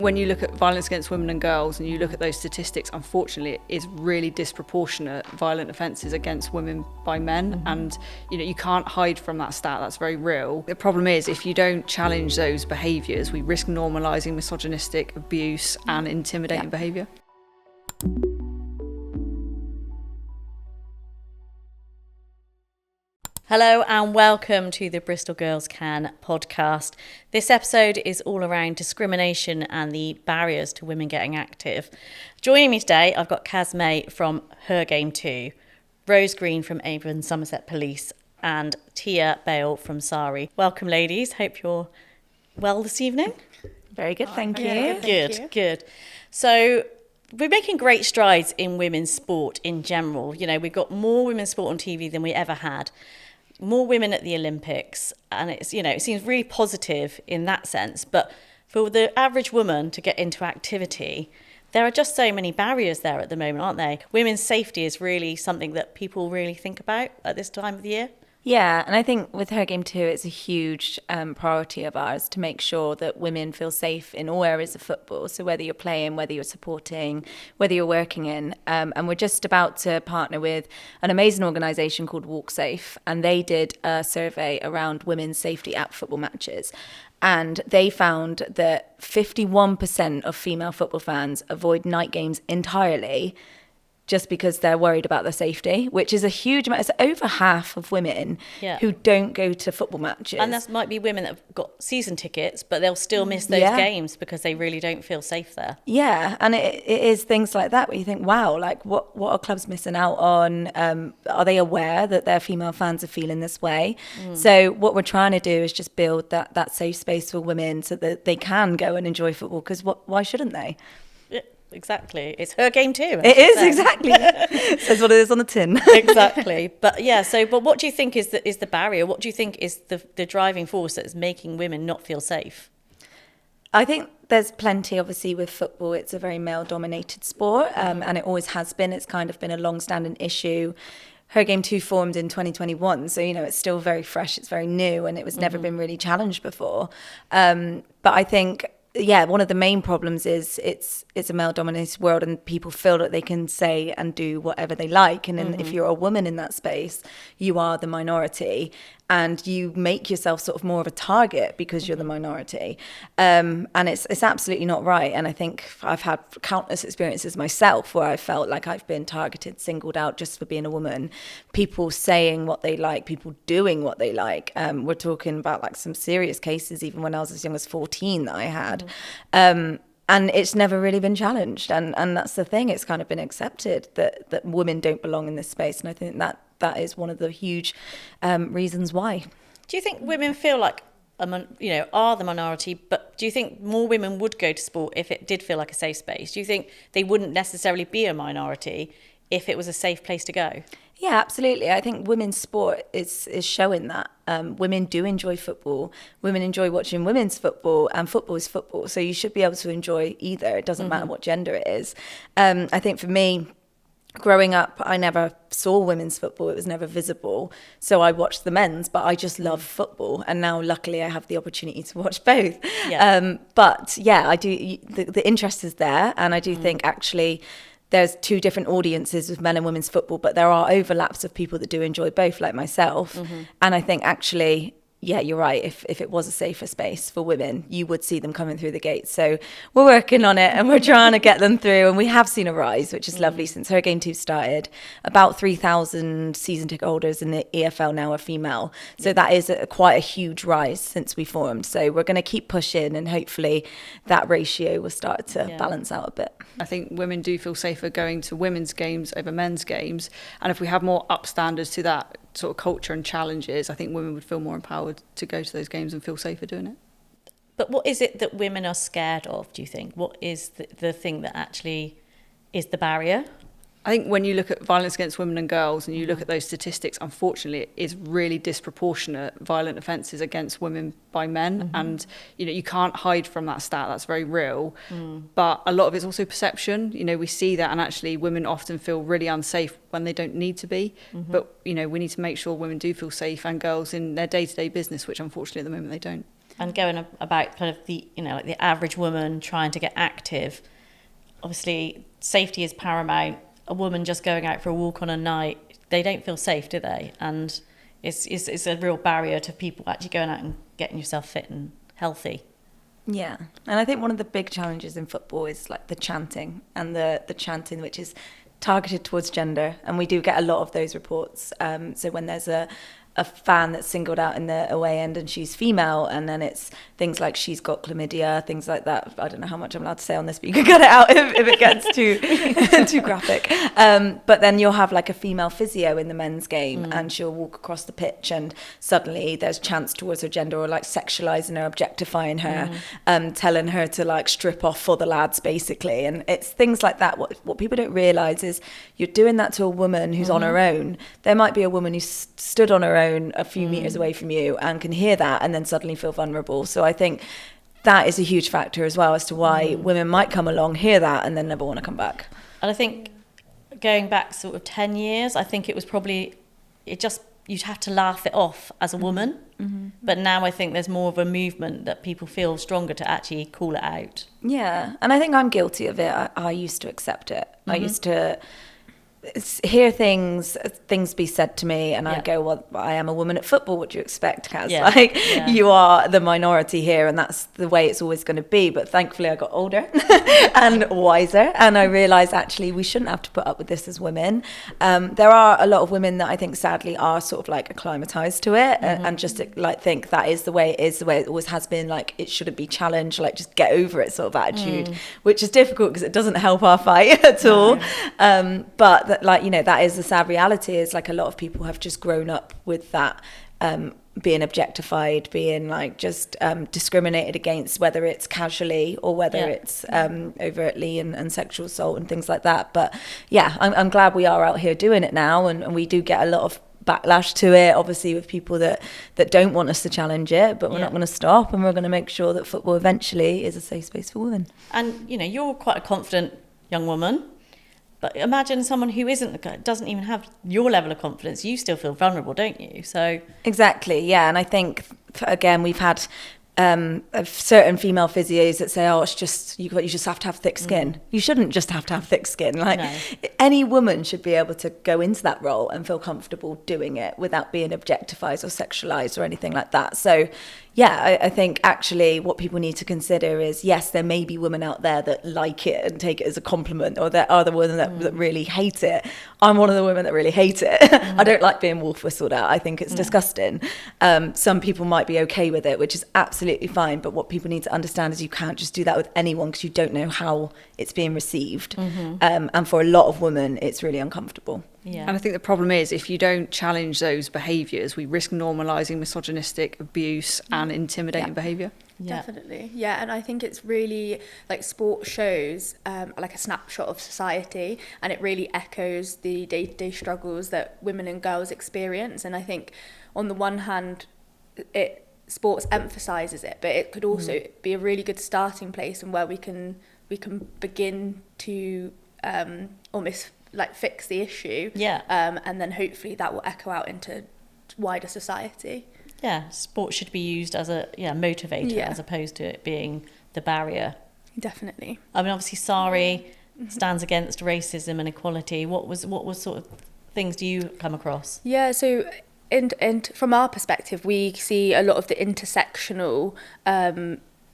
When you look at violence against women and girls and you look at those statistics, unfortunately, it is really disproportionate violent offences against women by men. And, you can't hide from that stat. That's very real. The problem is, if you don't challenge those behaviours, we risk normalising misogynistic abuse and intimidating behaviour. Hello and welcome to the Bristol Girls Can podcast. This episode is all around discrimination and the barriers to women getting active. Joining me today, I've got Caz May from Her Game 2, Rose Green from Avon, Somerset Police, and Bale from SARI. Welcome, ladies. Hope you're well this evening. Very good, thank you. Good. So we're making great strides in women's sport in general. You know, we've got more women's sport on TV than we ever had. More women at the Olympics, and it seems really positive in that sense. But for the average woman to get into activity, there are just so many barriers there at the moment, aren't they? Women's safety is really something that people really think about at this time of the year. Yeah, and I think with Her Game 2, it's a huge priority of ours to make sure that women feel safe in all areas of football. So whether you're playing, whether you're supporting, whether you're working in. And we're just about to partner with an amazing organisation called Walk Safe. And they did a survey around women's safety at football matches. And they found that 51% of female football fans avoid night games entirely just because they're worried about their safety, which is a huge amount. It's over half of women who don't go to football matches. And that might be women that have got season tickets, but they'll still miss those games because they really don't feel safe there. Yeah, and it is things like that where you think, wow, like what are clubs missing out on? Are they aware that their female fans are feeling this way? So what we're trying to do is just build that safe space for women so that they can go and enjoy football, because why shouldn't they? Exactly. It's Her Game too. It is, exactly. Says what it is on the tin. Exactly. But what do you think is the barrier? What do you think is the driving force that's making women not feel safe? I think there's plenty, obviously, with football. It's a very male-dominated sport, and it always has been. It's kind of been a long-standing issue. Her Game 2 formed in 2021, so, it's still very fresh, it's very new, and it was never been really challenged before. But I think, one of the main problems is it's a male-dominated world, and people feel that they can say and do whatever they like. And then if you're a woman in that space, you are the minority, and you make yourself sort of more of a target because you're the minority. And it's absolutely not right. And I think I've had countless experiences myself where I felt like I've been targeted, singled out just for being a woman. People saying what they like, people doing what they like. We're talking about like some serious cases, even when I was as young as 14 that I had. And it's never really been challenged. And that's the thing. It's kind of been accepted that women don't belong in this space. And I think that is one of the huge reasons why. Do you think women feel like, are the minority, but do you think more women would go to sport if it did feel like a safe space? Do you think they wouldn't necessarily be a minority if it was a safe place to go? Yeah, absolutely. I think women's sport is showing that. Women do enjoy football. Women enjoy watching women's football, and football is football. So you should be able to enjoy either. It doesn't matter what gender it is. I think for me, growing up, I never saw women's football. It was never visible. So I watched the men's, but I just love football. And now, luckily, I have the opportunity to watch both. Yeah. I do. The interest is there. And I do think, actually, there's two different audiences with men and women's football, but there are overlaps of people that do enjoy both, like myself. And I think, actually, you're right. If it was a safer space for women, you would see them coming through the gates. So we're working on it, and we're trying to get them through. And we have seen a rise, which is lovely. Since Her Game 2 started, about 3,000 season ticket holders in the EFL now are female. So that is quite a huge rise since we formed. So we're going to keep pushing, and hopefully that ratio will start to balance out a bit. I think women do feel safer going to women's games over men's games. And if we have more up standards to that sort of culture and challenges, I think women would feel more empowered to go to those games and feel safer doing it. But what is it that women are scared of, do you think? What is the thing that actually is the barrier? I think when you look at violence against women and girls and you look at those statistics, unfortunately, it is really disproportionate violent offences against women by men. And, you can't hide from that stat. That's very real. But a lot of it's also perception. We see that, and actually women often feel really unsafe when they don't need to be. But, we need to make sure women do feel safe, and girls in their day-to-day business, which unfortunately at the moment they don't. and going about kind of the, you know, like the average woman trying to get active, obviously safety is paramount. A woman just going out for a walk on a night, they don't feel safe, do they? And it's a real barrier to people actually going out and getting yourself fit and healthy. Yeah, and I think one of the big challenges in football is like the chanting, and the chanting which is targeted towards gender, and we do get a lot of those reports. So when there's a fan that's singled out in the away end and she's female, and then it's things like she's got chlamydia, things like that. I don't know how much I'm allowed to say on this, but you can cut it out if it gets too graphic. But then you'll have like a female physio in the men's game, and she'll walk across the pitch and suddenly there's chants towards her gender, or like sexualizing her, objectifying her, telling her to like strip off for the lads basically. And it's things like that. What people don't realize is you're doing that to a woman who's on her own. There might be a woman who's stood on her own a few meters away from you and can hear that and then suddenly feel vulnerable. So I think that is a huge factor as well as to why women might come along, hear that, and then never want to come back. And I think going back sort of 10 years, I think it was probably, you'd have to laugh it off as a woman. But now I think there's more of a movement that people feel stronger to actually call it out. Yeah, and I think I'm guilty of it. I used to accept it. I used to hear things be said to me, and I go, well, I am a woman at football, what do you expect, Caz? You are the minority here, and that's the way it's always going to be. But thankfully I got older and wiser, and I realised actually we shouldn't have to put up with this as women. There are a lot of women that I think sadly are sort of like acclimatized to it, and just like think that is the way it is, the way it always has been, like it shouldn't be challenged, like just get over it sort of attitude, which is difficult because it doesn't help our fight at all. But that, like, you know, that is the sad reality, is like a lot of people have just grown up with that, being objectified, being like just discriminated against, whether it's casually or whether it's overtly, and sexual assault and things like that. But yeah, I'm glad we are out here doing it now, and we do get a lot of backlash to it, obviously, with people that don't want us to challenge it, but we're not going to stop, and we're going to make sure that football eventually is a safe space for women. And you know, you're quite a confident young woman. But imagine someone who doesn't even have your level of confidence. You still feel vulnerable, don't you? So exactly, yeah. And I think, again, we've had certain female physios that say, oh, it's just you just have to have thick skin. You shouldn't just have to have thick skin. Like any woman should be able to go into that role and feel comfortable doing it without being objectified or sexualized or anything like that. So yeah, I think actually what people need to consider is, yes, there may be women out there that like it and take it as a compliment, or there are the women that really hate it. I'm one of the women that really hate it. I don't like being wolf whistled at. I think it's disgusting. Some people might be okay with it, which is absolutely fine. But what people need to understand is you can't just do that with anyone, because you don't know how it's being received. And for a lot of women, it's really uncomfortable. Yeah. And I think the problem is, if you don't challenge those behaviours, we risk normalising misogynistic abuse and intimidating behaviour. Definitely. Yeah, and I think it's really, like, sport shows like a snapshot of society, and it really echoes the day-to-day struggles that women and girls experience. And I think on the one hand, sports emphasises it, but it could also be a really good starting place, and where we can begin to almost like fix the issue, and then hopefully that will echo out into wider society. Sport should be used as a motivator, as opposed to it being the barrier. Definitely. I mean, obviously SARI stands against racism and equality. What was sort of things do you come across? So and from our perspective, we see a lot of the intersectional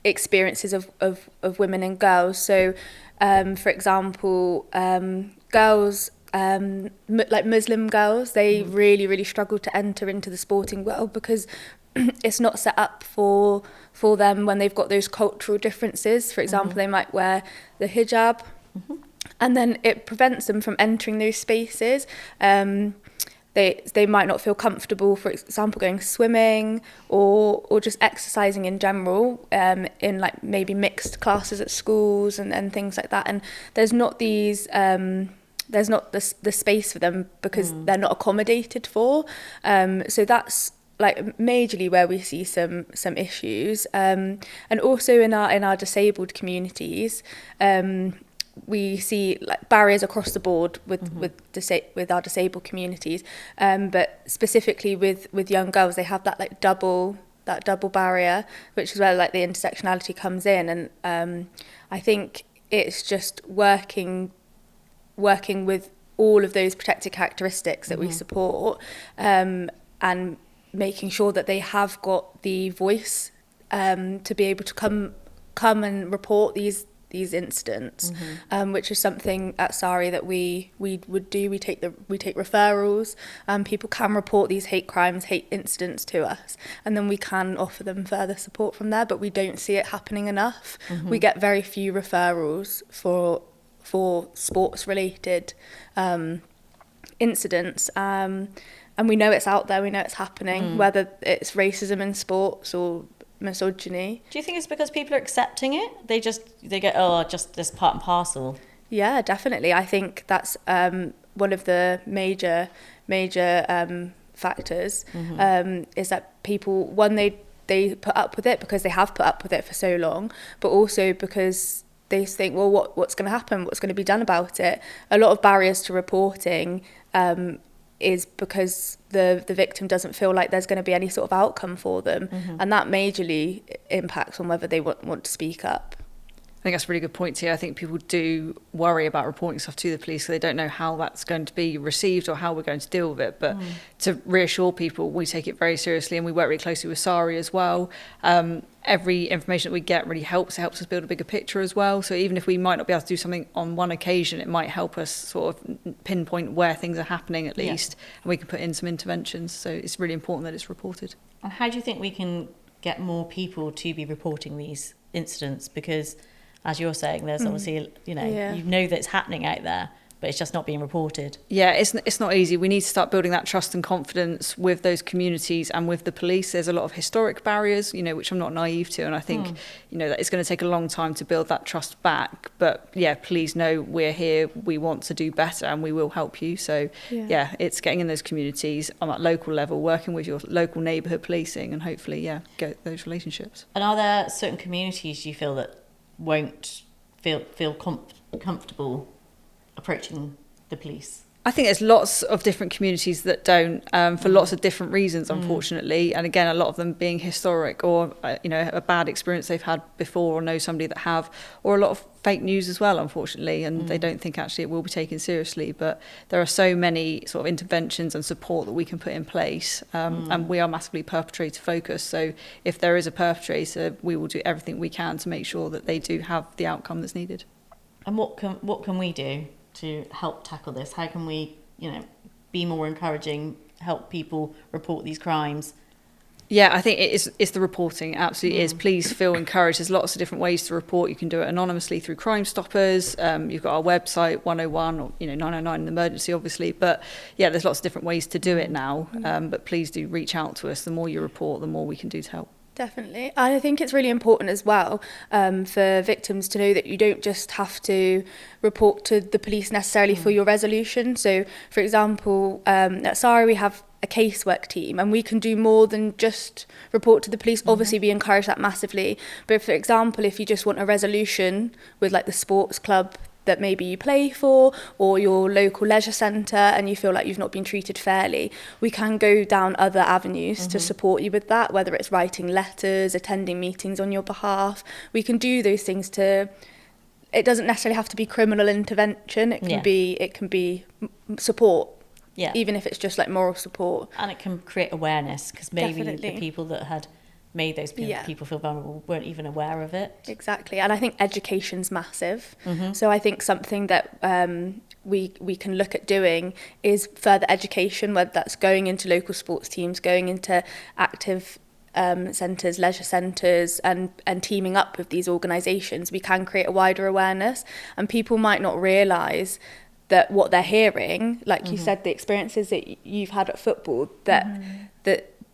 experiences of women and girls. So for example, girls, like Muslim girls, they really, really struggle to enter into the sporting world, because it's not set up for them when they've got those cultural differences. For example, they might wear the hijab, and then it prevents them from entering those spaces. They might not feel comfortable, for example, going swimming or just exercising in general, in like maybe mixed classes at schools and things like that. And there's not these there's not the space for them, because they're not accommodated for. So that's like majorly where we see some issues. And also in our disabled communities, we see like barriers across the board with our disabled communities, but specifically with young girls, they have that like double that double barrier, which is where like the intersectionality comes in. And I think it's just working with all of those protected characteristics that we support, and making sure that they have got the voice to be able to come and report these incidents, which is something at SARI that we would do. We take referrals, and people can report these hate crimes, hate incidents to us, and then we can offer them further support from there. But we don't see it happening enough. We get very few referrals for sports related incidents, and we know it's out there. We know it's happening, whether it's racism in sports or misogyny. Do you think it's because people are accepting it? They go, oh, just this part and parcel. Yeah, definitely. I think that's one of the major factors, is that people, one, they put up with it because they have put up with it for so long, but also because they think, well, what's going to happen? What's going to be done about it? A lot of barriers to reporting is because the victim doesn't feel like there's going to be any sort of outcome for them, and that majorly impacts on whether they want to speak up. I think that's a really good point here. I think people do worry about reporting stuff to the police because they don't know how that's going to be received or how we're going to deal with it. But to reassure people, we take it very seriously, and we work really closely with SARI as well. Every information that we get really helps. It helps us build a bigger picture as well. So even if we might not be able to do something on one occasion, it might help us sort of pinpoint where things are happening at least, and we can put in some interventions. So it's really important that it's reported. And how do you think we can get more people to be reporting these incidents? Because, as you're saying, there's obviously, you know that it's happening out there, but it's just not being reported. Yeah, it's not easy. We need to start building that trust and confidence with those communities and with the police. There's a lot of historic barriers, which I'm not naive to, and I think, that it's going to take a long time to build that trust back. But yeah, please know we're here. We want to do better, and we will help you. So it's getting in those communities on that local level, working with your local neighbourhood policing, and hopefully, get those relationships. And are there certain communities you feel that won't feel comfortable approaching the police? I think there's lots of different communities that don't, for lots of different reasons, unfortunately. And again, a lot of them being historic or, a bad experience they've had before or know somebody that have, or a lot of fake news as well, unfortunately. And they don't think actually it will be taken seriously. But there are so many sort of interventions and support that we can put in place. And we are massively perpetrator focused. So if there is a perpetrator, we will do everything we can to make sure that they do have the outcome that's needed. And what can we do to help tackle this? How can we, be more encouraging, help people report these crimes? Yeah, I think it's the reporting. It absolutely is. Please feel encouraged. There's lots of different ways to report. You can do it anonymously through Crime Stoppers. You've got our website, 101, or 909 in emergency, obviously. But yeah, there's lots of different ways to do it now. But please do reach out to us. The more you report, the more we can do to help. Definitely. I think it's really important as well for victims to know that you don't just have to report to the police necessarily for your resolution. So, for example, at SARI we have a casework team, and we can do more than just report to the police. Obviously, we encourage that massively. But for example, if you just want a resolution with like the sports club that maybe you play for, or your local leisure centre, and you feel like you've not been treated fairly, we can go down other avenues to support you with that, whether it's writing letters, attending meetings on your behalf. We can do those things it doesn't necessarily have to be criminal intervention, it can be support. Yeah. Even if it's just like moral support. And it can create awareness, because maybe the people that had made those people feel vulnerable weren't even aware of it. Exactly. And I think education's massive. So I think something that we can look at doing is further education, whether that's going into local sports teams, going into active centres, leisure centres, and teaming up with these organisations. We can create a wider awareness, and people might not realise that what they're hearing, like you said, the experiences that you've had at football, that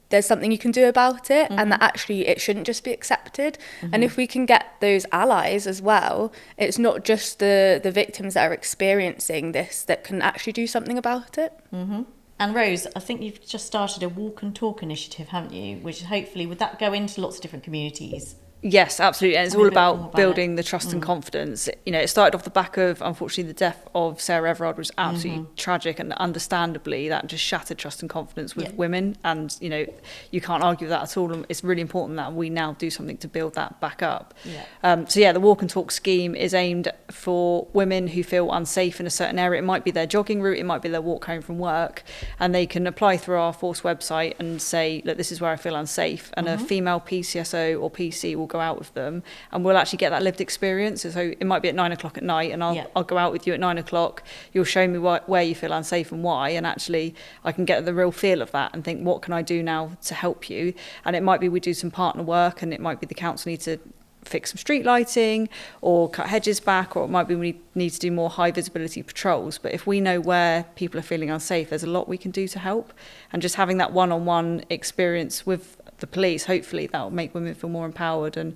there's something you can do about it, and that actually it shouldn't just be accepted. And if we can get those allies as well, it's not just the victims that are experiencing this that can actually do something about it. And Rose, I think you've just started a walk and talk initiative, haven't you? Which hopefully, would that go into lots of different communities? Yes, absolutely. And it's Tell me all a bit more about about building the trust and confidence. You know, it started off the back of, unfortunately, the death of Sarah Everard was absolutely tragic, and understandably that just shattered trust and confidence with women. And, you know, you can't argue with that at all. And it's really important that we now do something to build that back up. The Walk and Talk scheme is aimed for women who feel unsafe in a certain area. It might be their jogging route, it might be their walk home from work, and they can apply through our Force website and say, look, this is where I feel unsafe. And a female PCSO or PC will go out with them, and we'll actually get that lived experience. So it might be at 9 o'clock at night, and I'll go out with you at 9 o'clock. You'll show me where you feel unsafe and why, and actually I can get the real feel of that and think, what can I do now to help you? And it might be we do some partner work, and it might be the council need to fix some street lighting or cut hedges back, or it might be we need to do more high visibility patrols. But if we know where people are feeling unsafe, there's a lot we can do to help. And just having that one-on-one experience with the police, hopefully that will make women feel more empowered and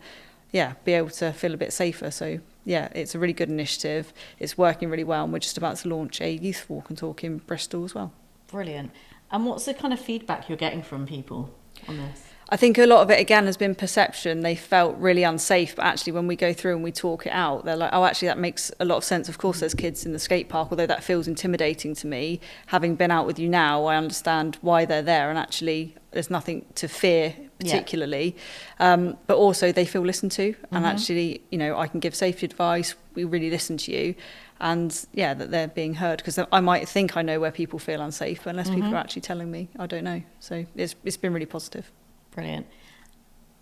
be able to feel a bit safer. So it's a really good initiative. It's working really well, and we're just about to launch a youth walk and talk in Bristol as well. Brilliant. And what's the kind of feedback you're getting from people on this? I think a lot of it, again, has been perception. They felt really unsafe, but actually when we go through and we talk it out, they're like, oh, actually that makes a lot of sense. Of course there's kids in the skate park, although that feels intimidating to me. Having been out with you now, I understand why they're there, and actually there's nothing to fear particularly. But also they feel listened to, and actually, you know, I can give safety advice, we really listen to you, and that they're being heard, because I might think I know where people feel unsafe, but unless people are actually telling me, I don't know. So it's been really positive. Brilliant.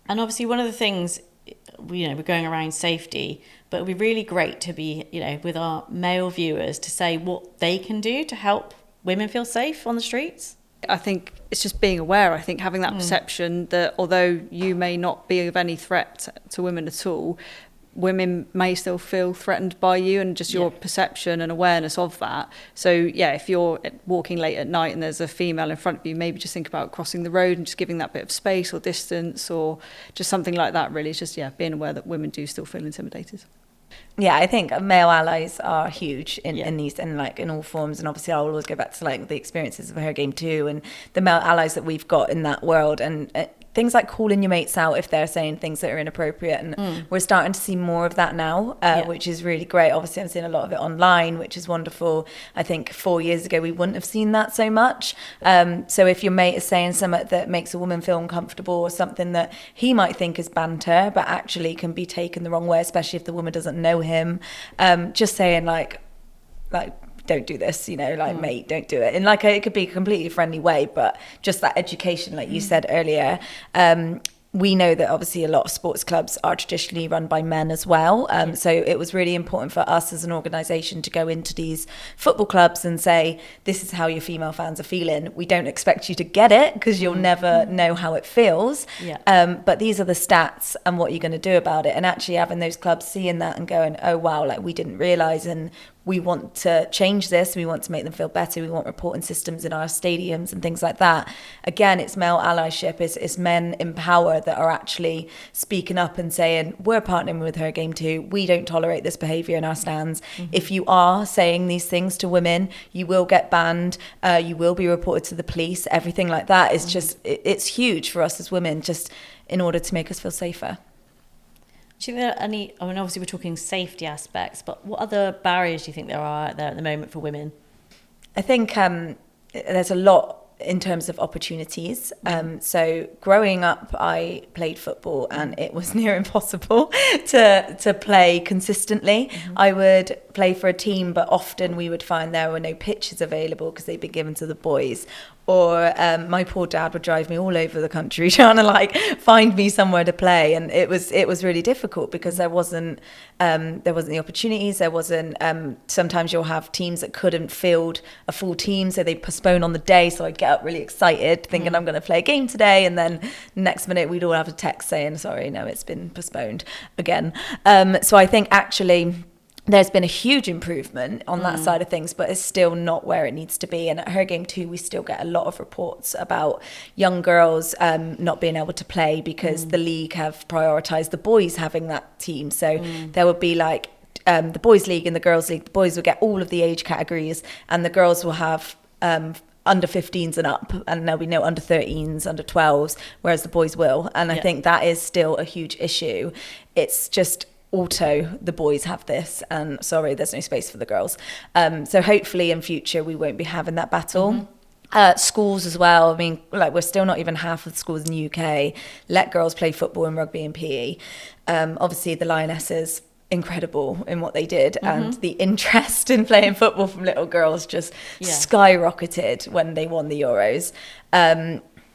And obviously one of the things, you know, we're going around safety, but it would be really great to be, you know, with our male viewers to say what they can do to help women feel safe on the streets. I think it's just being aware. I think having that perception that although you may not be of any threat to women at all, women may still feel threatened by you, and just your perception and awareness of that. So if you're walking late at night and there's a female in front of you, maybe just think about crossing the road and just giving that bit of space or distance, or just something like that. Really, it's just being aware that women do still feel intimidated. Yeah, I think male allies are huge in these, and like in all forms. And obviously I'll always go back to like the experiences of Her Game too, and the male allies that we've got in that world, and things like calling your mates out if they're saying things that are inappropriate. And we're starting to see more of that now, which is really great. Obviously I'm seeing a lot of it online, which is wonderful. I think 4 years ago we wouldn't have seen that so much. So if your mate is saying something that makes a woman feel uncomfortable, or something that he might think is banter but actually can be taken the wrong way, especially if the woman doesn't know him, just saying like don't do this, you know, like mate, don't do it. And like it could be a completely friendly way, but just that education, like you said earlier. We know that obviously a lot of sports clubs are traditionally run by men as well. So it was really important for us as an organisation to go into these football clubs and say, this is how your female fans are feeling. We don't expect you to get it, because you'll never know how it feels. But these are the stats and what you're going to do about it. And actually having those clubs seeing that and going, oh, wow, like we didn't realise, and we want to change this, we want to make them feel better, we want reporting systems in our stadiums and things like that. Again, it's male allyship, it's men in power that are actually speaking up and saying, we're partnering with Her Game too, we don't tolerate this behaviour in our stands. If you are saying these things to women, you will get banned, you will be reported to the police, everything like that is just, it's huge for us as women, just in order to make us feel safer. Do you think there are any, I mean, obviously we're talking safety aspects, but what other barriers do you think there are out there at the moment for women? I think there's a lot in terms of opportunities. So growing up, I played football, and it was near impossible to play consistently. I would play for a team, but often we would find there were no pitches available because they'd been given to the boys. Or my poor dad would drive me all over the country trying to like find me somewhere to play, and it was really difficult because there wasn't the opportunities. There wasn't. Sometimes you'll have teams that couldn't field a full team, so they postpone on the day. So I'd get up really excited, thinking I'm going to play a game today, and then next minute we'd all have a text saying, "Sorry, no, it's been postponed again." So I think actually there's been a huge improvement on that side of things, but it's still not where it needs to be. And at Her Game too, we still get a lot of reports about young girls not being able to play because the league have prioritised the boys having that team. So there would be like the boys league and the girls league. The boys will get all of the age categories, and the girls will have under 15s and up, and there'll be no under 13s, under 12s, whereas the boys will. And I think that is still a huge issue. It's just the boys have this, and sorry, there's no space for the girls. So hopefully in future we won't be having that battle. Schools as well. I mean, like, we're still not even half of the schools in the UK let girls play football and rugby and PE. Obviously the Lionesses, incredible in what they did, and the interest in playing football from little girls just skyrocketed when they won the Euros.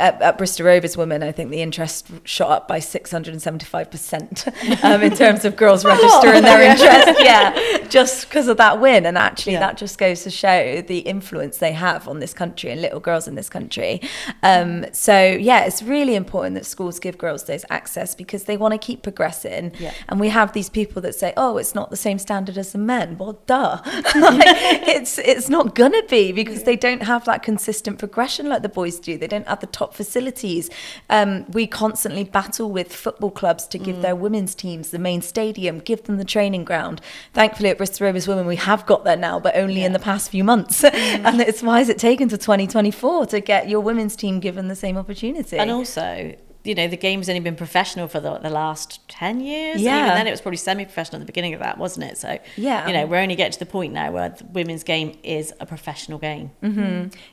At Bristol Rovers women, I think the interest shot up by 675% in terms of girls registering their interest. Just because of that win. And actually that just goes to show the influence they have on this country and little girls in this country. It's really important that schools give girls those access, because they want to keep progressing. And we have these people that say, oh, it's not the same standard as the men. Well, duh. It's not gonna be, because they don't have that consistent progression like the boys do. They don't have the top facilities. We constantly battle with football clubs to give their women's teams the main stadium, give them the training ground. Thankfully at Bristol Rovers Women we have got there now, but only in the past few months. And it's why is it taken to 2024 to get your women's team given the same opportunity? And also, you know, the game's only been professional for the last 10 years. Yeah. Even then it was probably semi-professional at the beginning of that, wasn't it? So, you know, we're only getting to the point now where the women's game is a professional game.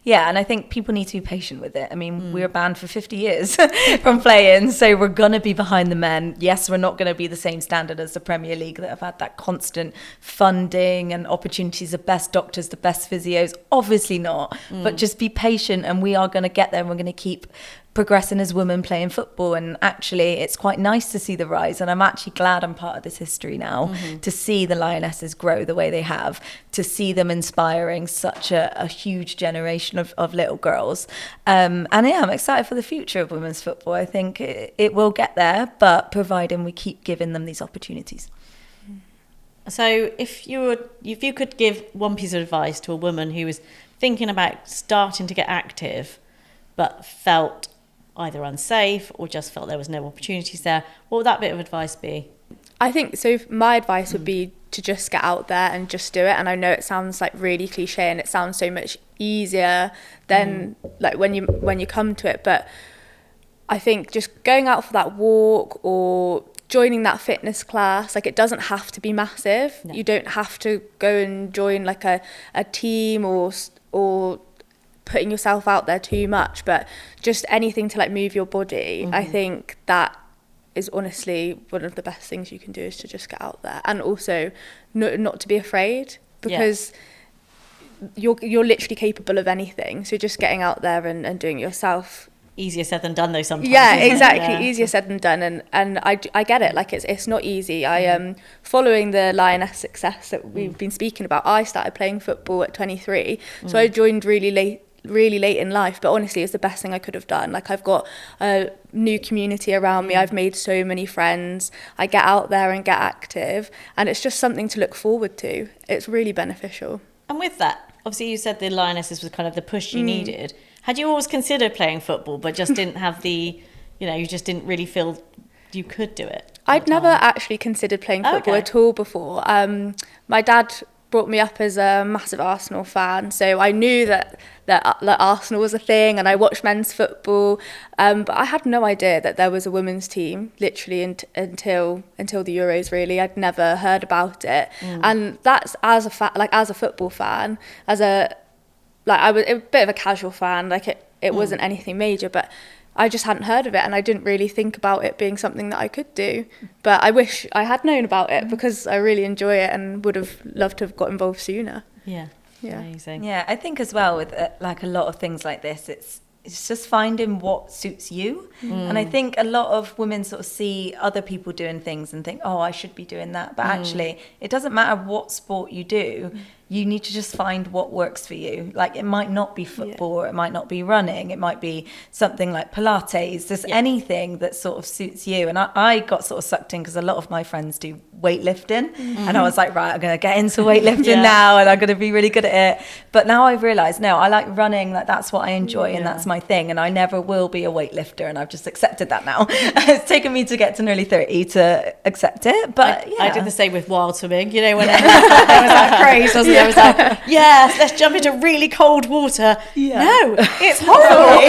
Yeah, and I think people need to be patient with it. I mean, we were banned for 50 years from playing, so we're going to be behind the men. Yes, we're not going to be the same standard as the Premier League that have had that constant funding and opportunities, the best doctors, the best physios. Obviously not, but just be patient, and we are going to get there, and we're going to keep progressing as women playing football. And actually it's quite nice to see the rise, and I'm actually glad I'm part of this history now, to see the Lionesses grow the way they have, to see them inspiring such a huge generation of little girls, and I'm excited for the future of women's football. I think it will get there, but providing we keep giving them these opportunities. So if you could give one piece of advice to a woman who was thinking about starting to get active but felt either unsafe or just felt there was no opportunities there, what would that bit of advice be? I think so. My advice would be to just get out there and just do it. And I know it sounds like really cliche, and it sounds so much easier than like when you come to it. But I think just going out for that walk or joining that fitness class, like, it doesn't have to be massive. No. You don't have to go and join like a team or putting yourself out there too much, but just anything to like move your body. I think that is honestly one of the best things you can do, is to just get out there, and also not to be afraid, because you're literally capable of anything. So just getting out there and doing it yourself. Easier said than done though sometimes. Yeah, exactly. Easier said than done, and I get it. Like, it's not easy. I following the Lioness success that we've been speaking about, I started playing football at 23, so I joined really late in life, but honestly it's the best thing I could have done. Like, I've got a new community around me, I've made so many friends, I get out there and get active, and it's just something to look forward to. It's really beneficial. And with that, obviously you said the Lionesses was kind of the push you needed. Had you always considered playing football but just didn't have the, you know, you just didn't really feel you could do it? I'd never actually considered playing football at all before. My dad brought me up as a massive Arsenal fan, so I knew that Arsenal was a thing, and I watched men's football, but I had no idea that there was a women's team, literally until the Euros. Really, I'd never heard about it, and that's as a football fan, I was a bit of a casual fan. Like, it wasn't anything major, but I just hadn't heard of it, and I didn't really think about it being something that I could do. But I wish I had known about it, because I really enjoy it and would have loved to have got involved sooner. Yeah. Amazing. Yeah, I think as well with like a lot of things like this, it's just finding what suits you. And I think a lot of women sort of see other people doing things and think, oh, I should be doing that. But actually, it doesn't matter what sport you do. You need to just find what works for you. Like, it might not be football, or it might not be running. It might be something like Pilates. There's anything that sort of suits you. And I got sort of sucked in because a lot of my friends do weightlifting. And I was like, right, I'm going to get into weightlifting now, and I'm going to be really good at it. But now I've realised, no, I like running. Like, that's what I enjoy, and that's my thing. And I never will be a weightlifter, and I've just accepted that now. It's taken me to get to nearly 30 to accept it. But I did the same with wild swimming. You know, when it was that craze, wasn't I was like, yes, let's jump into really cold water. Yeah. No, it's horrible.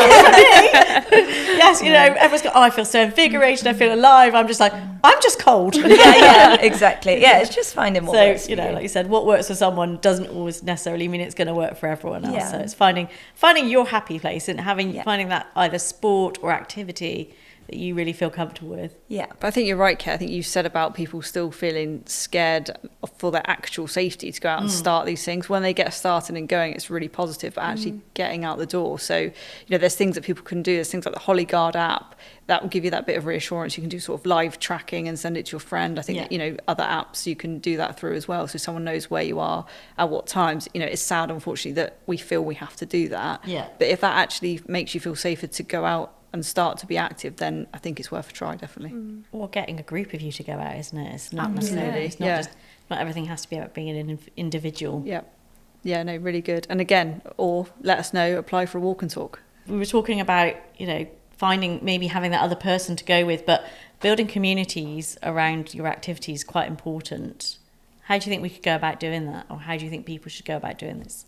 Yes, you know, everyone's going, oh, I feel so invigorated, I feel alive. I'm just like, I'm just cold. Yeah, exactly. Yeah, it's just finding what works So, for you know, you. like you said, what works for someone doesn't always necessarily mean it's going to work for everyone else. Yeah. So it's finding your happy place and finding that either sport or activity that you really feel comfortable with. Yeah. But I think you're right, Kate. I think you said about people still feeling scared for their actual safety to go out and start these things. When they get started and going, it's really positive, but actually getting out the door. So, you know, there's things that people can do. There's things like the Hollyguard app that will give you that bit of reassurance. You can do sort of live tracking and send it to your friend. I think that, you know, other apps you can do that through as well. So someone knows where you are at what times. You know, it's sad, unfortunately, that we feel we have to do that. Yeah. But if that actually makes you feel safer to go out and start to be active, then I think it's worth a try, definitely. Or getting a group of you to go out, isn't it? It's not necessarily, it's not just, not everything has to be about being an individual. Yeah, no, really good. And again, or let us know, apply for a walk and talk. We were talking about, you know, maybe having that other person to go with, but building communities around your activities is quite important. How do you think we could go about doing that? Or how do you think people should go about doing this?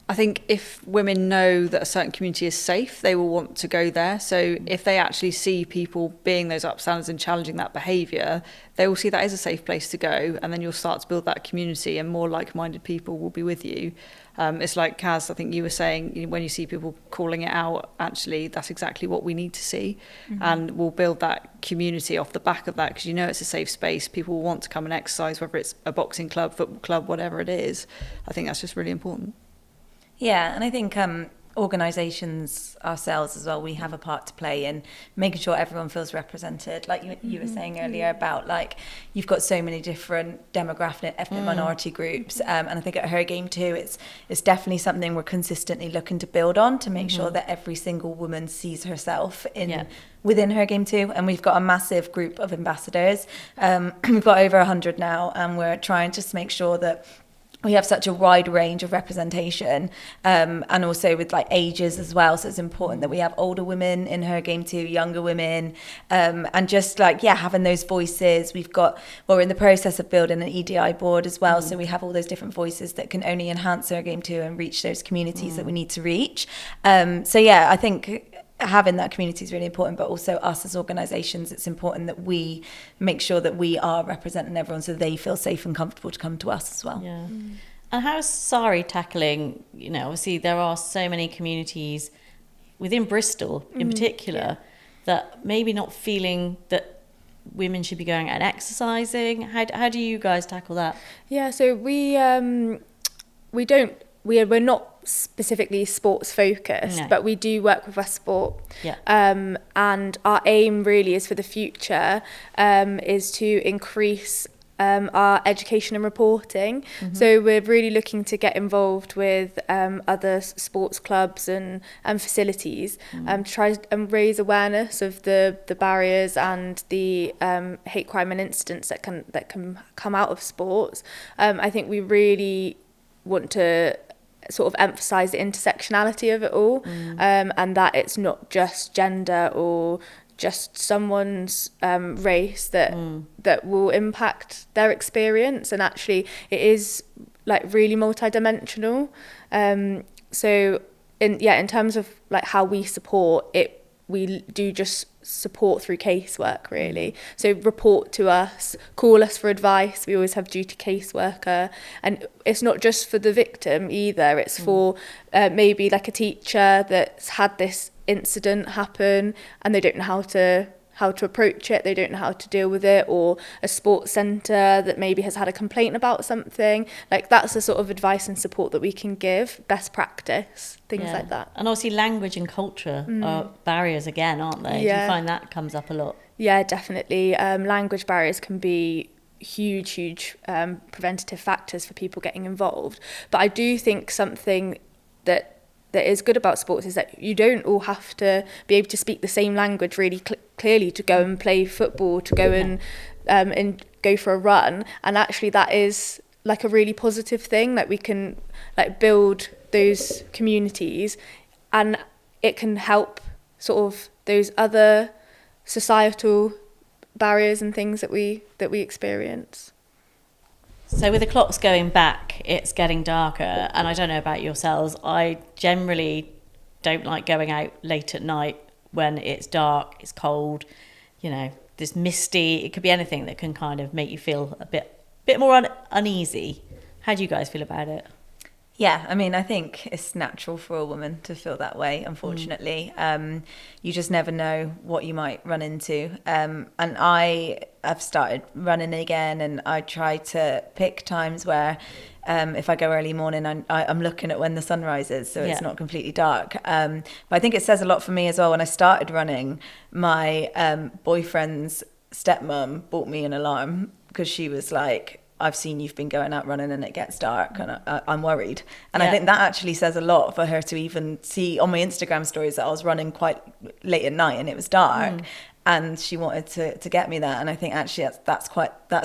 I think if women know that a certain community is safe, they will want to go there. So if they actually see people being those upstanders and challenging that behaviour, they will see that as a safe place to go, and then you'll start to build that community and more like-minded people will be with you. It's like, Caz, I think you were saying, when you see people calling it out, actually, that's exactly what we need to see. And we'll build that community off the back of that, because you know it's a safe space. People will want to come and exercise, whether it's a boxing club, football club, whatever it is. I think that's just really important. Yeah, and I think organisations ourselves as well, we have a part to play in making sure everyone feels represented. Like you were saying earlier about, like, you've got so many different demographic, ethnic minority groups, and I think at Her Game too, it's definitely something we're consistently looking to build on to make sure that every single woman sees herself within Her Game too. And we've got a massive group of ambassadors. We've got over 100 now, and we're trying to just make sure that we have such a wide range of representation, and also with like ages as well. So it's important that we have older women in Her Game too, younger women, and just like, having those voices. We're in the process of building an EDI board as well. So we have all those different voices that can only enhance Her Game too and reach those communities that we need to reach. I think having that community is really important, but also us as organisations, it's important that we make sure that we are representing everyone so they feel safe and comfortable to come to us as well. Yeah. And how is SARI tackling, you know, obviously there are so many communities within Bristol in particular that maybe not feeling that women should be going out and exercising. How do you guys tackle that? Yeah, so we're not specifically sports focused, but we do work with West Sport. And our aim really is for the future is to increase our education and reporting. So we're really looking to get involved with other sports clubs and facilities to try and raise awareness of the barriers and the hate crime and incidents that can come out of sports. I think we really want to sort of emphasise the intersectionality of it all, and that it's not just gender or just someone's race that will impact their experience, and actually it is like really multidimensional. So in terms of like how we support it, we do just support through casework really. So report to us, call us for advice. We always have duty caseworker, and it's not just for the victim either. It's for maybe like a teacher that's had this incident happen and they don't know how to approach it, they don't know how to deal with it, or a sports centre that maybe has had a complaint about something. Like, that's the sort of advice and support that we can give, best practice, things like that. And obviously language and culture are barriers again, aren't they? Yeah. Do you find that comes up a lot? Yeah, definitely. Language barriers can be huge preventative factors for people getting involved. But I do think something that is good about sports is that you don't all have to be able to speak the same language really clearly to go and play football, to go and go for a run. And actually that is like a really positive thing, that we can like build those communities, and it can help sort of those other societal barriers and things that we experience. So with the clocks going back, it's getting darker, and I don't know about yourselves, I generally don't like going out late at night when it's dark, it's cold, you know, there's misty. It could be anything that can kind of make you feel a bit more uneasy. How do you guys feel about it? Yeah, I mean, I think it's natural for a woman to feel that way, unfortunately. You just never know what you might run into. And I've started running again, and I try to pick times where if I go early morning, I'm looking at when the sun rises, so it's not completely dark. But I think it says a lot for me as well. When I started running, my boyfriend's stepmom bought me an alarm because she was like, I've seen you've been going out running and it gets dark and I'm worried. And I think that actually says a lot for her to even see on my Instagram stories that I was running quite late at night and it was dark. And she wanted to get me that. And I think actually that's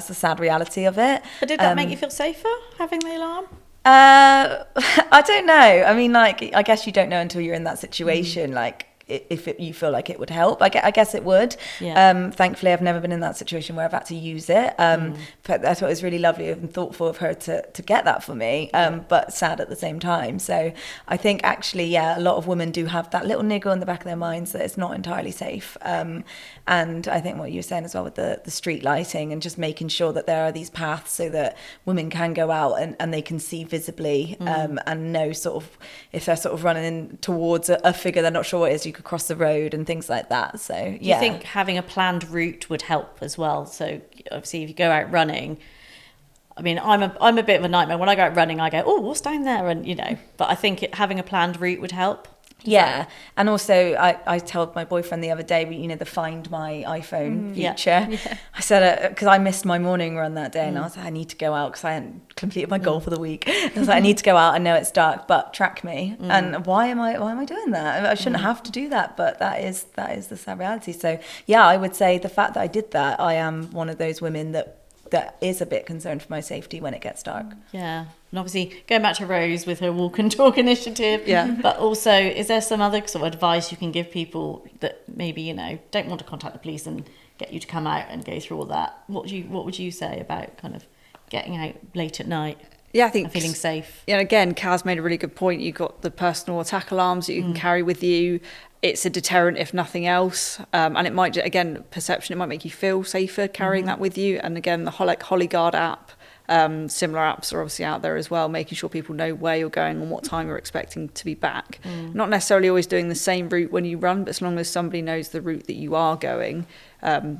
the sad reality of it. But did that make you feel safer, having the alarm? I don't know. I mean, like, I guess you don't know until you're in that situation. Like, if you feel like it would help, I guess it would. Thankfully, I've never been in that situation where I've had to use it. But I thought it was really lovely and thoughtful of her to get that for me, but sad at the same time. So I think actually, a lot of women do have that little niggle in the back of their minds that it's not entirely safe. And I think what you were saying as well with the street lighting and just making sure that there are these paths so that women can go out and they can see visibly and know sort of if they're sort of running towards a figure they're not sure what it is, you could cross the road and things like that. So Do you think having a planned route would help as well? So obviously if you go out running, I mean, I'm a bit of a nightmare. When I go out running, I go, oh, what's down there? And, you know, but I think having a planned route would help. And also I told my boyfriend the other day, you know, the Find My iPhone feature. I said, because I missed my morning run that day and I was like, I need to go out because I hadn't completed my goal for the week. I was like, I need to go out. I know it's dark, but track me. And why am I doing that? I shouldn't have to do that, but that is the sad reality. So I would say the fact that I did that, I am one of those women that is a bit concerned for my safety when it gets dark. Yeah. And obviously going back to Rose with her walk and talk initiative, but also is there some other sort of advice you can give people that maybe, you know, don't want to contact the police and get you to come out and go through all that? What would you say about kind of getting out late at night? Yeah, I think and feeling safe. Yeah, again, Caz made a really good point. You've got the personal attack alarms that you can carry with you. It's a deterrent if nothing else, and it might, again, perception. It might make you feel safer carrying that with you. And again, the Hollyguard app, similar apps are obviously out there as well, making sure people know where you're going and what time you're expecting to be back. Not necessarily always doing the same route when you run, but as long as somebody knows the route that you are going,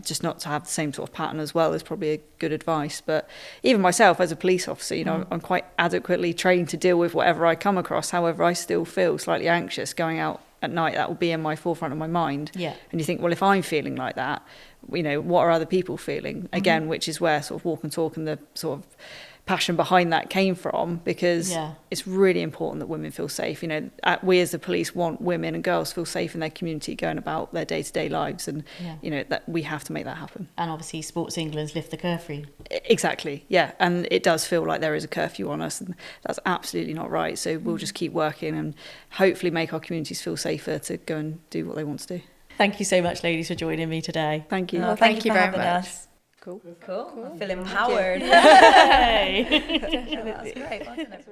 just not to have the same sort of pattern as well is probably a good advice. But even myself as a police officer, you know, I'm quite adequately trained to deal with whatever I come across. However, I still feel slightly anxious going out at night. That will be in my forefront of my mind. And you think, well, if I'm feeling like that, you know, what are other people feeling? Again, which is where sort of walk and talk and the sort of passion behind that came from, because it's really important that women feel safe. You know, we as the police want women and girls to feel safe in their community going about their day-to-day lives, and you know, that we have to make that happen. And obviously Sports England's lift the curfew. Exactly, and it does feel like there is a curfew on us, and that's absolutely not right. So we'll just keep working and hopefully make our communities feel safer to go and do what they want to do. Thank you so much, ladies, for joining me today. Thank you. Thank you very much. Us. Cool. I feel empowered. Yay. That's great, wasn't it?